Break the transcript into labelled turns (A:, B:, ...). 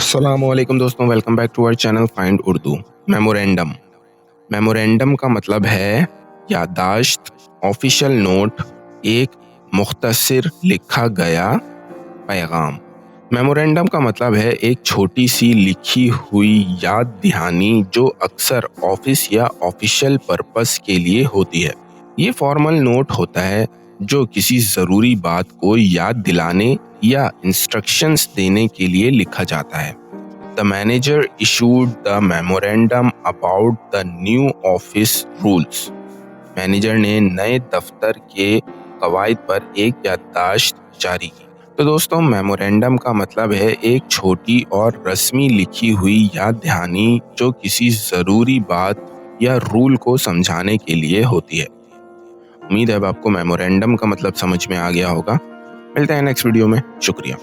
A: अस्सलामुअलैकुम दोस्तों, welcome back to our channel find Urdu. Memorandum. Memorandum का मतलब है याददाश्त, ऑफिशियल नोट, एक मुख्तसर लिखा गया पैगाम। मेमोरेंडम का मतलब है एक छोटी सी लिखी हुई याद दहानी जो अक्सर ऑफिस या ऑफिशियल पर्पस के लिए होती है। ये फॉर्मल नोट होता है जो किसी ज़रूरी बात को याद दिलाने या इंस्ट्रक्शंस देने के लिए लिखा जाता है। The manager issued the memorandum about the new office rules. Manager ने नए दफ्तर के कवायद पर एक याददाश्त जारी की। तो दोस्तों, मेमोरेंडम का मतलब है एक छोटी और रस्मी लिखी हुई याद दहानी जो किसी ज़रूरी बात या रूल को समझाने के लिए होती है। उम्मीद है अब आपको मेमोरेंडम का मतलब समझ में आ गया होगा। मिलते हैं नेक्स्ट वीडियो में। शुक्रिया।